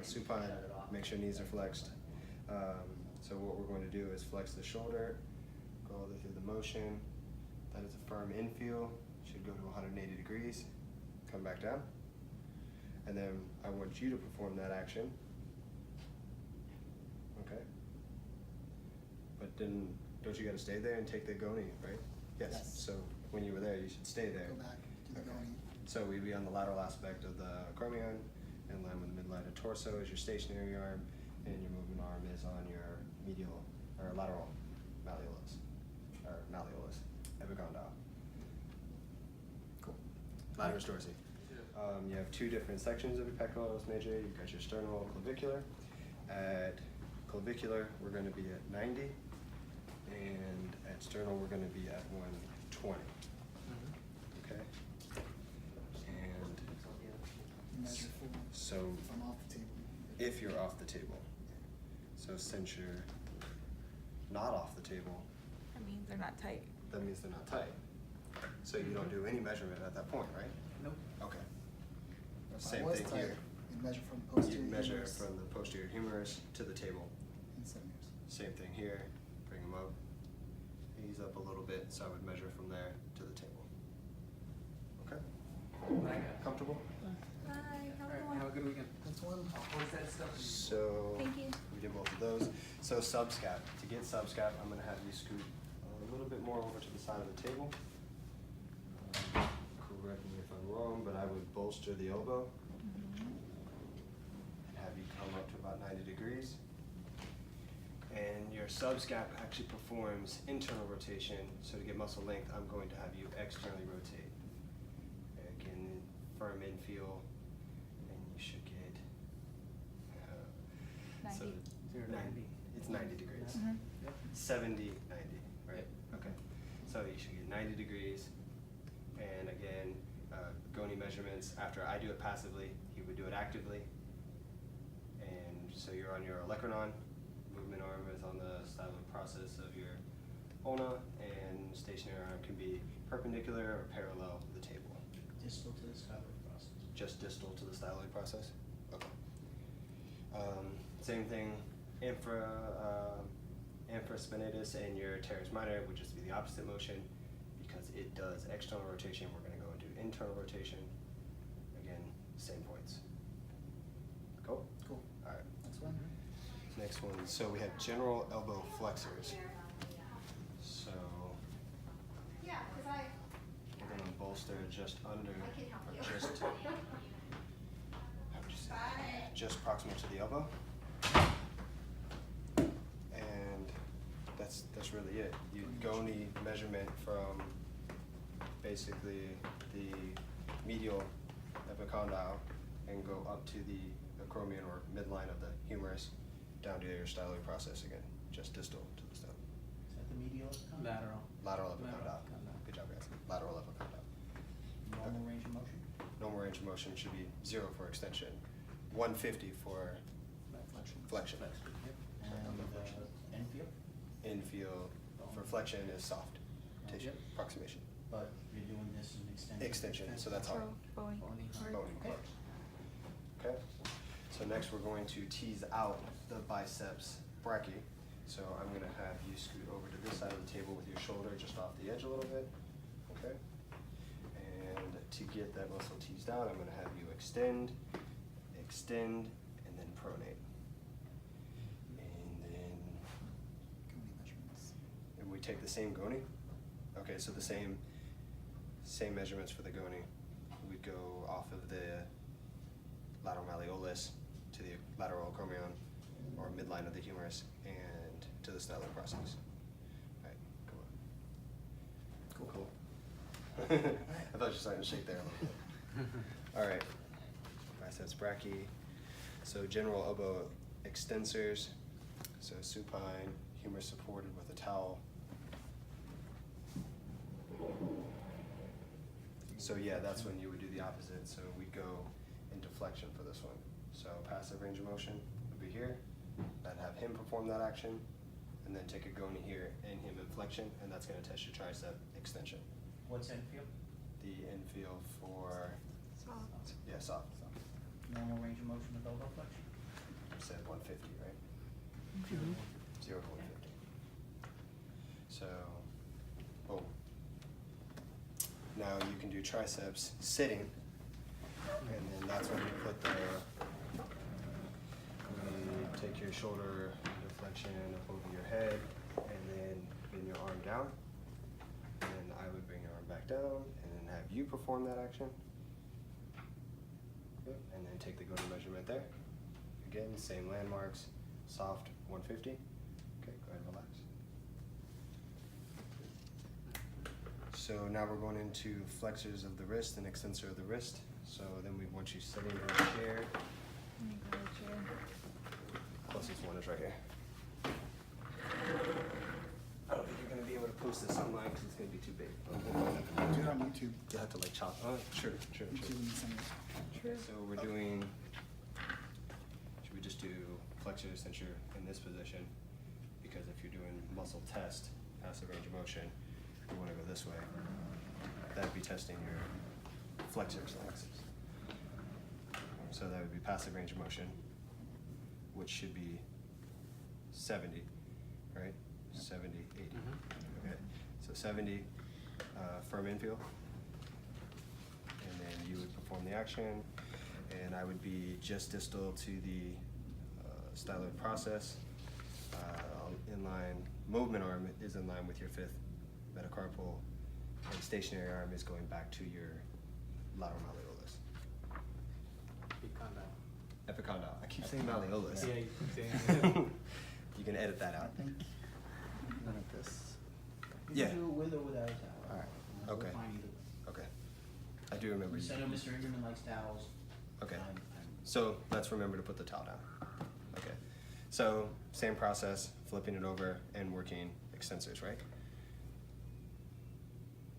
supine, make sure knees are flexed. So what we're going to do is flex the shoulder, go all the way through the motion. That is a firm infeel, should go to 180 degrees, come back down. And then I want you to perform that action. Okay. But then, don't you gotta stay there and take the goni, right? Yes. So when you were there, you should stay there. Go back to the goni. So we'd be on the lateral aspect of the acromion, in line with the midline of torso is your stationary arm, and your movement arm is on your medial, or lateral malleolus, or malleolus, epicondyle. Cool. Lateral dorsi. You have two different sections of your pectoralis major. You've got your sternoclavicular. At clavicular, we're going to be at 90, and at sternal, we're going to be at 120. Okay. And Measure forward. so, If I'm off the table. if you're off the table, so since you're not off the table, That means they're not tight. that means they're not tight. So you don't do any measurement at that point, right? Nope. Okay. If Same I was thing tight, here. you measure from You posterior measure humerus from the posterior humerus to the table. and centimeters. Same thing here. Bring them up. Ease up a little bit, so I would measure from there to the table. Okay? Comfortable? Hi, how's it Alright, going? have a good weekend. That's one. Where's that stuff? So Thank you. we did both of those. So subscap. To get subscap, I'm gonna have you scoot a little bit more over to the side of the table. Correct me if I'm wrong, but I would bolster the elbow and have you come up to about 90 degrees. And your subscap actually performs internal rotation. So to get muscle length, I'm going to have you externally rotate. Again, firm infield, and you should get. So 90. 90. It's 90 degrees. Mhm. Yep. 70, 90, right? Okay. So you should get 90 degrees. And again, goni measurements, after I do it passively, he would do it actively. And so you're on your olecranon, movement arm is on the styloid process of your ulna, and stationary arm can be perpendicular or parallel to the table. Distal to the styloid process. Just distal to the styloid process? Okay. Same thing, infraspinatus and your teres minor would just be the opposite motion. Because it does external rotation, we're gonna go and do internal rotation. Again, same points. Cool? Cool. All right. Next one. Next one, so we have general elbow flexors. So we're gonna bolster just under, or just, how would you say, just proximal to the elbow. And that's really it. You goni measurement from basically the medial epicondyle and go up to the acromion or midline of the humerus down to your styloid process again, just distal to the stone. Is that the medial epicondyle? Lateral. Lateral Lateral epicondyle. epicondyle. Good job, guys. Lateral epicondyle. Normal range of motion? Normal range of motion should be 0 for extension, 150 for flexion. And infield? Infield for flexion is soft tissue, Yep. approximation. But you're doing this in extension? Extension, so that's hard. Bony. Bony. Or- Bony Okay. part. Okay, so next we're going to tease out the biceps brachii. So I'm gonna have you scoot over to this side of the table with your shoulder just off the edge a little bit, okay? And to get that muscle teased out, I'm gonna have you extend, and then pronate. And then, Goni measurements. and we take the same goni. Okay, so the same measurements for the goni. We go off of the lateral malleolus to the lateral acromion or midline of the humerus and to the styloid process. Alright, come on. Cool. I thought you were starting to shake there a little bit. Alright, biceps brachii. So general elbow extensors. So supine, humerus supported with a towel. So yeah, that's when you would do the opposite. So we'd go into flexion for this one. So passive range of motion would be here. I'd have him perform that action, and then take a goni here and him in flexion, and that's gonna test your tricep extension. What's infield? The infield for, Soft. yeah, soft. Normal range of motion of elbow flexion? said 150, right? 0 to 150. So, boom. Now you can do triceps sitting, and then that's when you put the, you take your shoulder deflection up over your head, and then bring your arm down. And then I would bring your arm back down, and then have you perform that action. Yep, and then take the go-to measurement there. Again, same landmarks, soft 150. Okay, go ahead and relax. So now we're going into flexors of the wrist and extensor of the wrist. So then we want you sitting in a chair. Let me grab a chair. Closest one is right here. I don't think you're gonna be able to post this online because it's gonna be too big. Do it on YouTube. You'll have to like chop. Oh, sure. YouTube and send it. True. So we're doing, should we just do flexor extensor in this position? Because if you're doing muscle test, passive range of motion, you wanna go this way. That'd be testing your flexors legs. So that would be passive range of motion, which should be 70, right? 70, 80. Okay, so 70, firm infield. And then you would perform the action, and I would be just distal to the styloid process. Inline movement arm is in line with your fifth metacarpal, and stationary arm is going back to your lateral malleolus. Epicondyle. I keep saying malleolus. Yeah, you keep saying You can edit that I out. think, none of this. You Yeah. can do it with or without a towel. Alright. We'll Okay. find either way. Okay. I do remember. I know Mr. Ingerman likes towels. Okay. I'm- So let's remember to put the towel down. Okay. So same process, flipping it over and working extensors, right?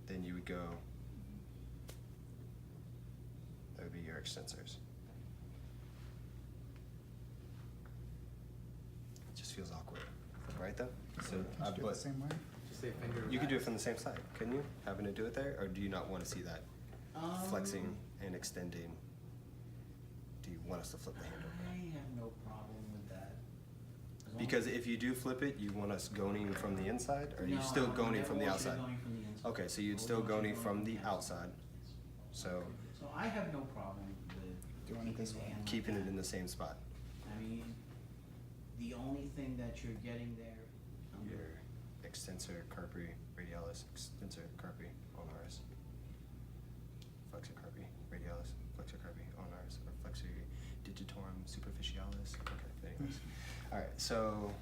Then you would go, that would be your extensors. It just feels awkward, right though? So I Just do it put, the same way. just say finger. you could do it relax. from the same side, couldn't you? Having to do it there, or do you not want to see that flexing Um, and extending? Do you want us to flip the hand over? I have no problem with that. As long Because as- if you do flip it, you want us goning from the inside, or are you No, still I goning never from the want you outside? going from the inside. Okay, so you'd Always still want you goning going from the outside. So So I have no problem with Doing it this keeping the way. hand like keeping it that. in the same spot. I mean, the only thing that you're getting there under. Your extensor carpi radialis, extensor carpi ulnaris. Flexor carpi radialis, flexor carpi ulnaris, or flexor digitorum superficialis. Okay, anyways. Alright, so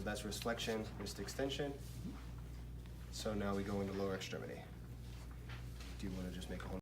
that's wrist flexion, wrist extension. So now we go into lower extremity. Do you wanna just make a whole